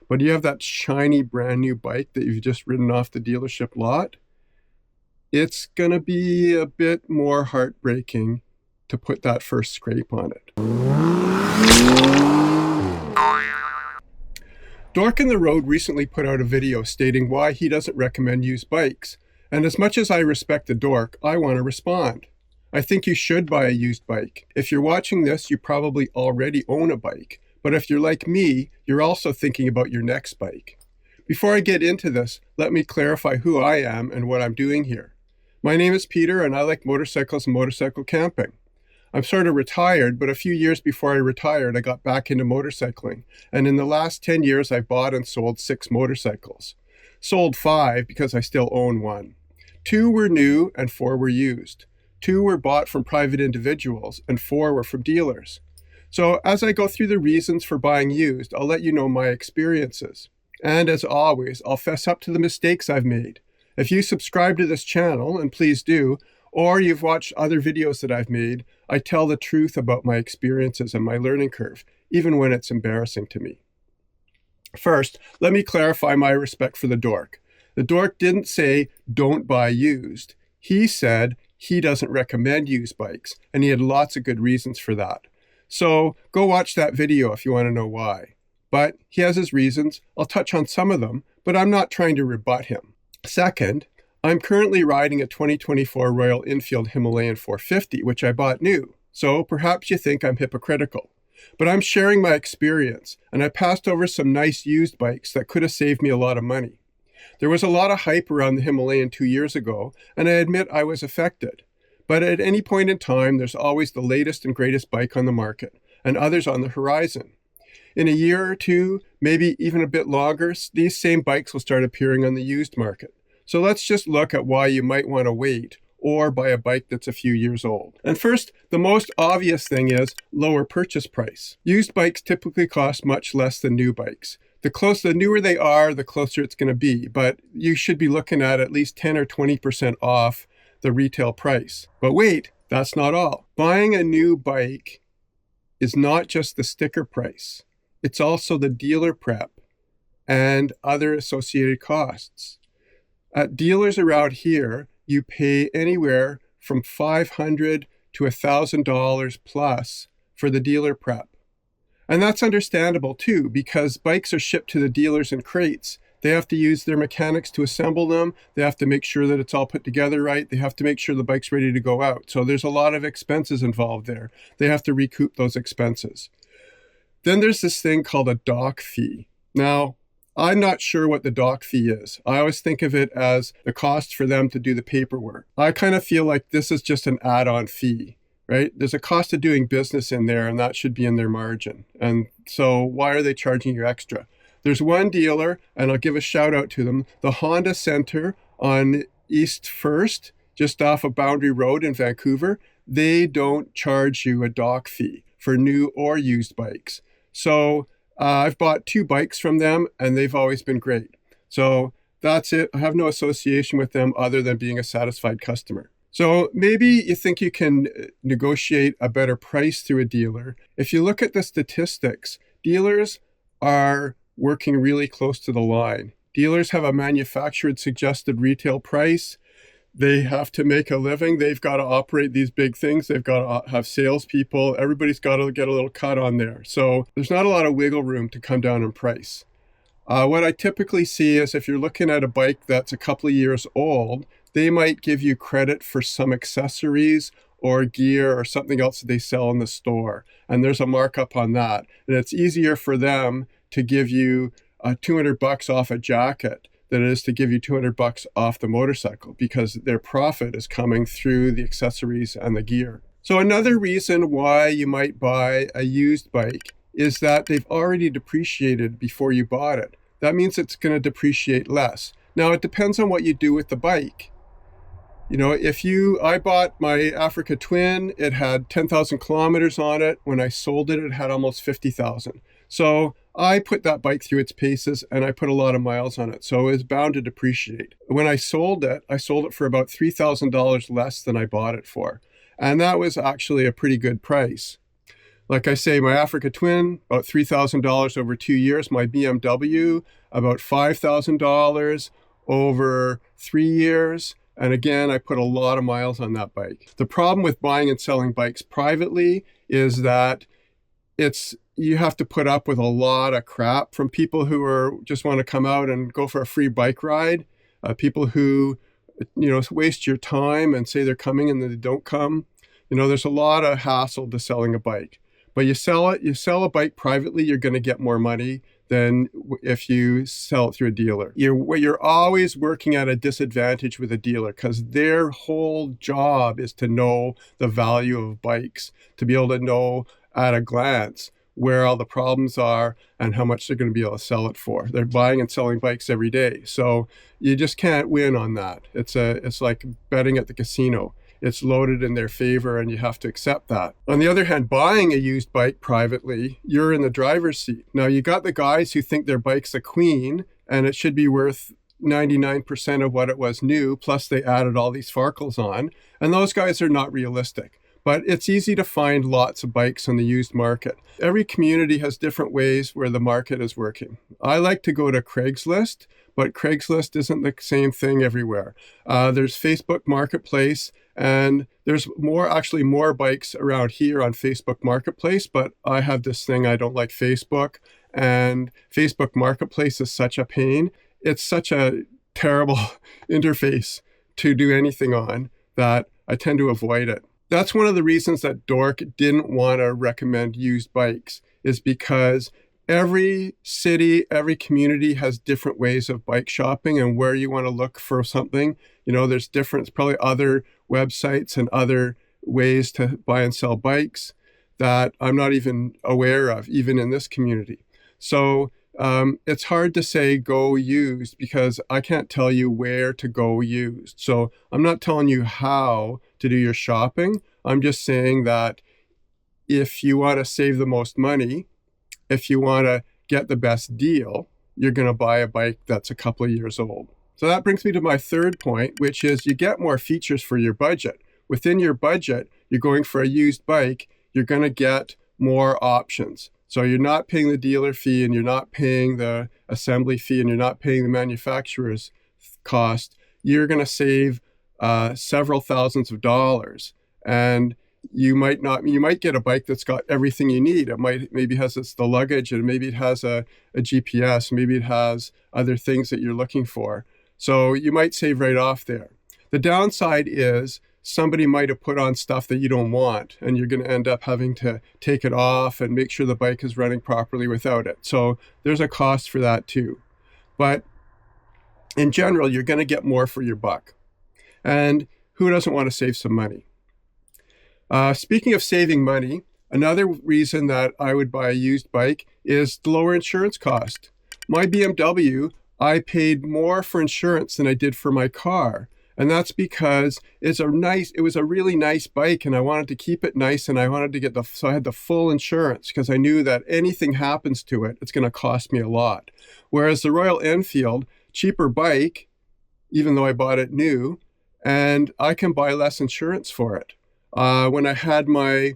but you have that shiny brand new bike that you've just ridden off the dealership lot, it's going to be a bit more heartbreaking to put that first scrape on it. Dork in the Road recently put out a video stating why he doesn't recommend used bikes, and as much as I respect the Dork, I want to respond. I think you should buy a used bike. If you're watching this, you probably already own a bike, but if you're like me, you're also thinking about your next bike. Before I get into this, let me clarify who I am and what I'm doing here. My name is Peter, and I like motorcycles and motorcycle camping. I'm sort of retired, but a few years before I retired, I got back into motorcycling, and in the last 10 years, I bought and sold 6 motorcycles. Sold 5 because I still own one. 2 were new and 4 were used. 2 were bought from private individuals, and 4 were from dealers. So as I go through the reasons for buying used, I'll let you know my experiences. And as always, I'll fess up to the mistakes I've made. If you subscribe to this channel, and please do, or you've watched other videos that I've made, I tell the truth about my experiences and my learning curve, even when it's embarrassing to me. First, let me clarify my respect for the Dork. The Dork didn't say, don't buy used. He said he doesn't recommend used bikes, and he had lots of good reasons for that. So go watch that video if you want to know why. But he has his reasons. I'll touch on some of them, but I'm not trying to rebut him. Second, I'm currently riding a 2024 Royal Enfield Himalayan 450, which I bought new. So perhaps you think I'm hypocritical. But I'm sharing my experience, and I passed over some nice used bikes that could have saved me a lot of money. There was a lot of hype around the Himalayan 2 years ago, and I admit I was affected. But at any point in time, there's always the latest and greatest bike on the market, and others on the horizon. In a year or two, maybe even a bit longer, these same bikes will start appearing on the used market. So let's just look at why you might want to wait or buy a bike that's a few years old. And first, the most obvious thing is lower purchase price. Used bikes typically cost much less than new bikes. The newer they are, the closer it's going to be, but you should be looking at least 10 or 20% off the retail price. But wait, that's not all. Buying a new bike is not just the sticker price. It's also the dealer prep and other associated costs. At dealers around here, you pay anywhere from $500 to $1,000 plus for the dealer prep. And that's understandable too, because bikes are shipped to the dealers in crates. They have to use their mechanics to assemble them. They have to make sure that it's all put together right. They have to make sure the bike's ready to go out. So there's a lot of expenses involved there. They have to recoup those expenses. Then there's this thing called a dock fee. Now, I'm not sure what the dock fee is. I always think of it as the cost for them to do the paperwork. I kind of feel like this is just an add-on fee, right? There's a cost of doing business in there, and that should be in their margin. And so why are they charging you extra? There's one dealer, and I'll give a shout out to them, the Honda Center on East 1st, just off of Boundary Road in Vancouver. They don't charge you a dock fee for new or used bikes. So I've bought 2 bikes from them, and they've always been great. So that's it. I have no association with them other than being a satisfied customer. So maybe you think you can negotiate a better price through a dealer. If you look at the statistics, dealers are working really close to the line. Dealers have a manufactured suggested retail price. They have to make a living. They've got to operate these big things. They've got to have salespeople. Everybody's got to get a little cut on there. So there's not a lot of wiggle room to come down in price. What I typically see is if you're looking at a bike that's a couple of years old, they might give you credit for some accessories or gear or something else that they sell in the store. And there's a markup on that. And it's easier for them to give you $200 off a jacket than it is to give you $200 off the motorcycle, because their profit is coming through the accessories and the gear. So another reason why you might buy a used bike is that they've already depreciated before you bought it. That means it's going to depreciate less. Now, it depends on what you do with the bike. You know, I bought my Africa Twin, it had 10,000 kilometers on it. When I sold it, it had almost 50,000. So I put that bike through its paces and I put a lot of miles on it. So it's bound to depreciate. When I sold it for about $3,000 less than I bought it for. And that was actually a pretty good price. Like I say, my Africa Twin, about $3,000 over 2 years. My BMW, about $5,000 over 3 years. And again, I put a lot of miles on that bike. The problem with buying and selling bikes privately is that you have to put up with a lot of crap from people who just want to come out and go for a free bike ride. People who, waste your time and say they're coming and then they don't come. There's a lot of hassle to selling a bike. But you sell a bike privately, you're going to get more money than if you sell it through a dealer. You're always working at a disadvantage with a dealer because their whole job is to know the value of bikes, to be able to know at a glance where all the problems are and how much they're going to be able to sell it for. They're buying and selling bikes every day. So you just can't win on that. It's like betting at the casino. It's loaded in their favor and you have to accept that. On the other hand, buying a used bike privately, you're in the driver's seat. Now you got the guys who think their bike's a queen and it should be worth 99% of what it was new, plus they added all these farkles on. And those guys are not realistic. But it's easy to find lots of bikes on the used market. Every community has different ways where the market is working. I like to go to Craigslist, but Craigslist isn't the same thing everywhere. There's Facebook Marketplace, and there's more bikes around here on Facebook Marketplace, but I have this thing, I don't like Facebook, and Facebook Marketplace is such a pain. It's such a terrible interface to do anything on that I tend to avoid it. That's one of the reasons that Dork didn't want to recommend used bikes, is because every city, every community has different ways of bike shopping and where you want to look for something. There's probably other websites and other ways to buy and sell bikes that I'm not even aware of, even in this community. So it's hard to say go used because I can't tell you where to go used. So I'm not telling you how to do your shopping. I'm just saying that if you want to save the most money, if you want to get the best deal, you're going to buy a bike that's a couple of years old. So that brings me to my third point, which is you get more features for your budget. Within your budget, you're going for a used bike, you're going to get more options. So you're not paying the dealer fee and you're not paying the assembly fee and you're not paying the manufacturer's cost. You're going to save several thousands of dollars. And you might get a bike that's got everything you need. Maybe has the luggage, and maybe it has a GPS, maybe it has other things that you're looking for. So you might save right off there. The downside is somebody might have put on stuff that you don't want, and you're going to end up having to take it off and make sure the bike is running properly without it. So there's a cost for that too. But in general, you're going to get more for your buck. And who doesn't want to save some money? Speaking of saving money, another reason that I would buy a used bike is the lower insurance cost. My BMW, I paid more for insurance than I did for my car. And that's because it was a really nice bike and I wanted to keep it nice and I wanted to so I had the full insurance because I knew that anything happens to it, it's going to cost me a lot. Whereas the Royal Enfield, cheaper bike, even though I bought it new, and I can buy less insurance for it. When I had I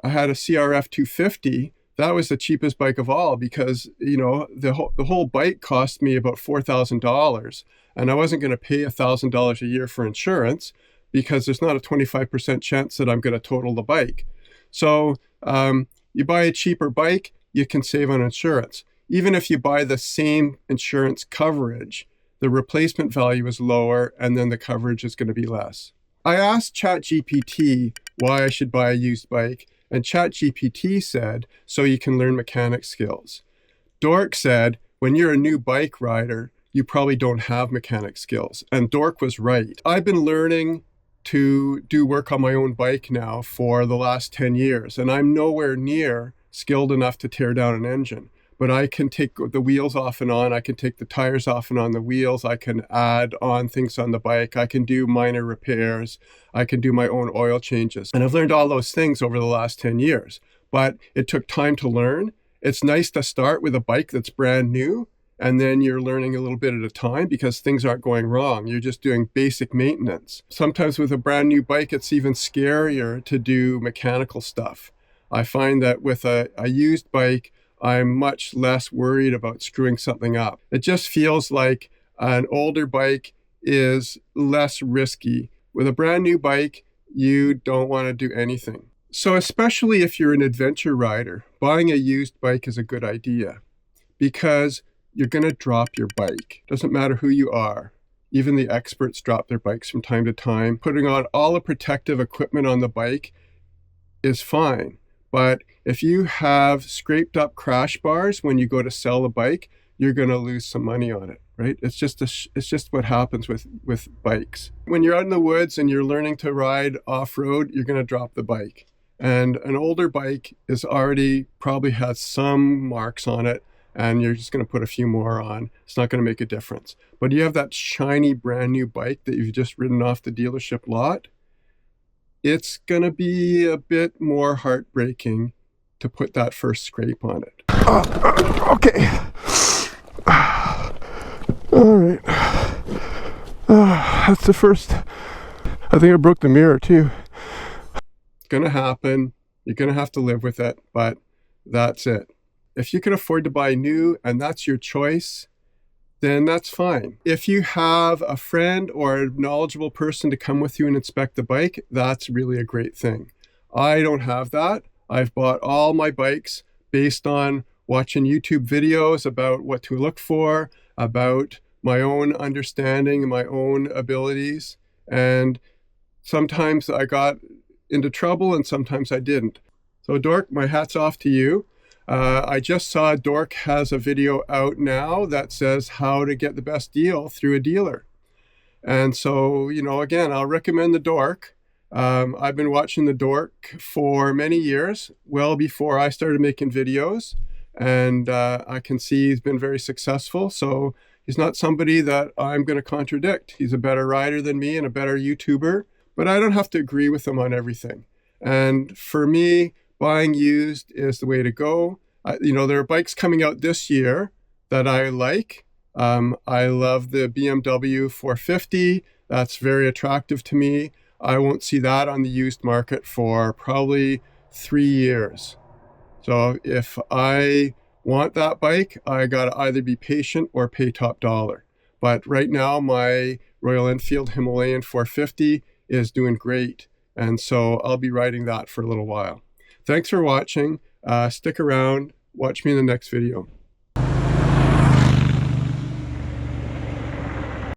had a CRF 250, that was the cheapest bike of all because, the whole bike cost me about $4,000 and I wasn't going to pay $1,000 a year for insurance because there's not a 25% chance that I'm going to total the bike. So you buy a cheaper bike, you can save on insurance. Even if you buy the same insurance coverage, the replacement value is lower and then the coverage is going to be less. I asked ChatGPT why I should buy a used bike, and ChatGPT said, so you can learn mechanic skills. Dork said, when you're a new bike rider, you probably don't have mechanic skills. And Dork was right. I've been learning to do work on my own bike now for the last 10 years, and I'm nowhere near skilled enough to tear down an engine. But I can take the wheels off and on. I can take the tires off and on the wheels. I can add on things on the bike. I can do minor repairs. I can do my own oil changes. And I've learned all those things over the last 10 years. But it took time to learn. It's nice to start with a bike that's brand new. And then you're learning a little bit at a time because things aren't going wrong. You're just doing basic maintenance. Sometimes with a brand new bike, it's even scarier to do mechanical stuff. I find that with a used bike, I'm much less worried about screwing something up. It just feels like an older bike is less risky. With a brand new bike, you don't want to do anything. So especially if you're an adventure rider, buying a used bike is a good idea because you're going to drop your bike. Doesn't matter who you are. Even the experts drop their bikes from time to time. Putting on all the protective equipment on the bike is fine. But if you have scraped up crash bars when you go to sell a bike, you're going to lose some money on it, right? It's just what happens with bikes. When you're out in the woods and you're learning to ride off-road, you're going to drop the bike. And an older bike is already probably has some marks on it, and you're just going to put a few more on. It's not going to make a difference. But you have that shiny brand new bike that you've just ridden off the dealership lot, it's going to be a bit more heartbreaking to put that first scrape on it. Okay. All right. That's the first. I think I broke the mirror too. It's going to happen. You're going to have to live with it, but that's it. If you can afford to buy new and that's your choice, then that's fine. If you have a friend or a knowledgeable person to come with you and inspect the bike, that's really a great thing. I don't have that. I've bought all my bikes based on watching YouTube videos about what to look for, about my own understanding and my own abilities. And sometimes I got into trouble and sometimes I didn't. So Dork, my hat's off to you. I just saw Dork has a video out now that says how to get the best deal through a dealer. And so, again, I'll recommend the Dork. I've been watching the Dork for many years, well before I started making videos. And I can see he's been very successful. So he's not somebody that I'm going to contradict. He's a better rider than me and a better YouTuber, but I don't have to agree with him on everything. And for me, buying used is the way to go. There are bikes coming out this year that I like. I love the BMW 450. That's very attractive to me. I won't see that on the used market for probably 3 years. So if I want that bike, I got to either be patient or pay top dollar. But right now, my Royal Enfield Himalayan 450 is doing great. And so I'll be riding that for a little while. Thanks for watching. Stick around. Watch me in the next video.